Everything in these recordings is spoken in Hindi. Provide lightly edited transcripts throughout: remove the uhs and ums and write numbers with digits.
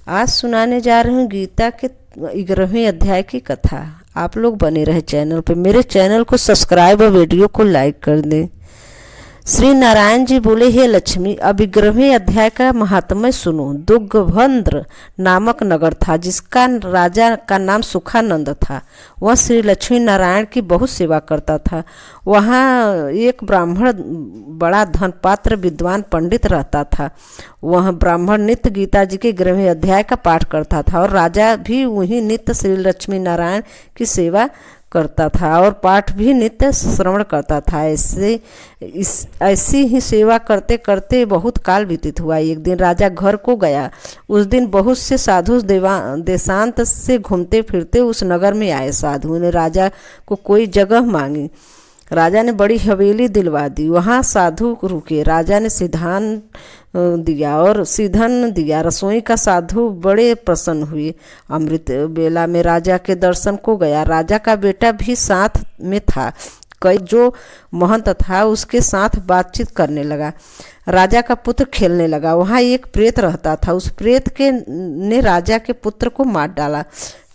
आज सुनाने जा रही हूँ गीता के 11वें अध्याय की कथा। आप लोग बने रहे चैनल पे। मेरे चैनल को सब्सक्राइब और वीडियो को लाइक कर दें। श्री नारायण जी बोले, हे लक्ष्मी, अब 11वें अध्याय का महात्म्य सुनो। दुग्धभद्र नामक नगर था, जिसका राजा का नाम सुखानंद था। वह श्री लक्ष्मी नारायण की बहुत सेवा करता था। वहाँ एक ब्राह्मण बड़ा धनपात्र विद्वान पंडित रहता था। वह ब्राह्मण नित्य गीता जी के 11वें अध्याय का पाठ करता था और राजा भी वही नित्य श्री लक्ष्मी नारायण की सेवा करता था और पाठ भी नित्य श्रवण करता था। ऐसी ही सेवा करते करते बहुत काल व्यतीत हुआ। एक दिन राजा घर को गया। उस दिन बहुत से साधु देशांत से घूमते फिरते उस नगर में आए। साधुओं ने राजा को कोई जगह मांगी। राजा ने बड़ी हवेली दिलवा दी। वहाँ साधु रुके। राजा ने सीधन दिया। रसोई का साधु बड़े प्रसन्न हुए। अमृत बेला में राजा के दर्शन को गया। राजा का बेटा भी साथ में था। कई जो महंत था उसके साथ बातचीत करने लगा। राजा का पुत्र खेलने लगा। वहाँ एक प्रेत रहता था। उस प्रेत ने राजा के पुत्र को मार डाला।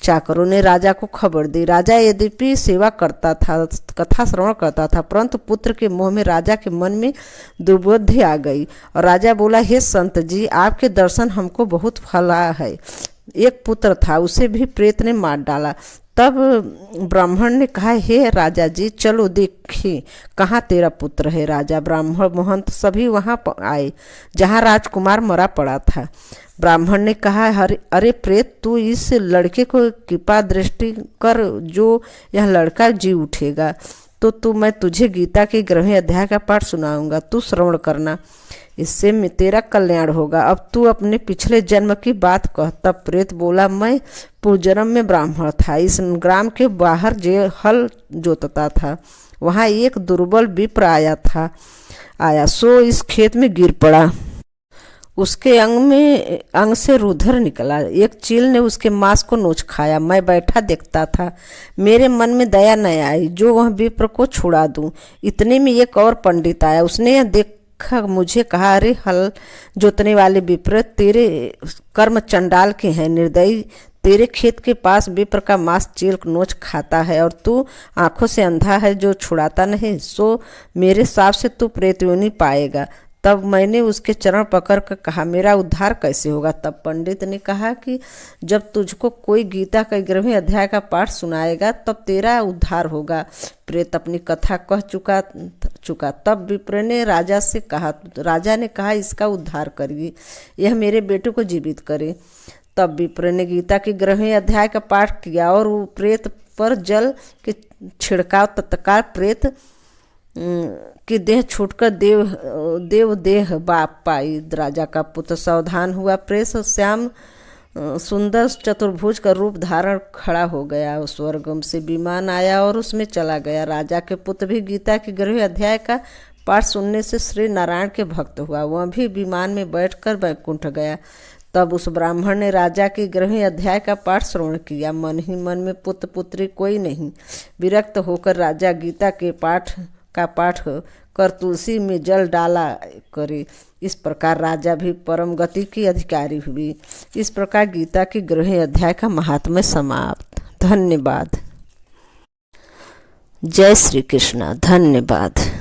चाकरों ने राजा को खबर दी। राजा यद्यपि सेवा करता था, कथा श्रवण करता था, परंतु पुत्र के मोह में राजा के मन में दुर्बुद्धि आ गई और राजा बोला, हे संत जी, आपके दर्शन हमको बहुत फला है। एक पुत्र था, उसे भी प्रेत ने मार डाला। तब ब्राह्मण ने कहा, हे राजा जी, चलो देखिए कहाँ तेरा पुत्र है। राजा, ब्राह्मण, महंत सभी वहाँ आए जहाँ राजकुमार मरा पड़ा था। ब्राह्मण ने कहा, अरे प्रेत, तू इस लड़के को कृपा दृष्टि कर, जो यह लड़का जी उठेगा तो मैं तुझे गीता के 11वें अध्याय का पाठ सुनाऊंगा। तू श्रवण करना, इससे तेरा कल्याण होगा। अब तू अपने पिछले जन्म की बात कह। तब प्रेत बोला, मैं पूर्वजन्म में ब्राह्मण था। इस ग्राम के बाहर हल जोतता था। वहाँ एक दुर्बल विप्र आया सो इस खेत में गिर पड़ा। उसके अंग से रुधिर निकला। एक चील ने उसके मांस को नोच खाया। मैं बैठा देखता था। मेरे मन में दया न आई जो वह विप्र को छुड़ा दूं। इतने में एक और पंडित आया। उसने यह देखा मुझे कहा, अरे हल जोतने वाले विप्र, तेरे कर्म चंडाल के हैं। निर्दयी, तेरे खेत के पास विप्र का मांस चील नोच खाता है और तू आंखों से अंधा है जो छुड़ाता नहीं। सो मेरे हिसाब से तू प्रेत योनि पाएगा। तब मैंने उसके चरण पकड़ कर कहा, मेरा उद्धार कैसे होगा। तब पंडित ने कहा कि जब तुझको कोई गीता का 11वें अध्याय का पाठ सुनाएगा तब तेरा उद्धार होगा। प्रेत अपनी कथा कह चुका। तब विप्र ने राजा ने कहा, इसका उद्धार करिए, यह मेरे बेटे को जीवित करे। तब विप्र ने गीता के 11वें अध्याय का पाठ किया और वो प्रेत पर जल के छिड़काव तत्काल प्रेत की देह छूटकर देव देह बाप पाई। राजा का पुत्र सावधान हुआ। प्रेत श्याम सुंदर चतुर्भुज का रूप धारण खड़ा हो गया। स्वर्ग से विमान आया और उसमें चला गया। राजा के पुत्र भी गीता के 11वें अध्याय का पाठ सुनने से श्री नारायण के भक्त हुआ। वह भी विमान में बैठकर वैकुंठ गया। तब उस ब्राह्मण ने राजा के 11वें अध्याय का पाठ श्रवण किया। मन ही मन में पुत्र पुत्री कोई नहीं। विरक्त होकर राजा गीता के पाठ कर तुलसी में जल डाला करे। इस प्रकार राजा भी परम गति की अधिकारी हुई। इस प्रकार गीता के 11वें अध्याय का महात्म्य समाप्त। धन्यवाद। जय श्री कृष्ण। धन्यवाद।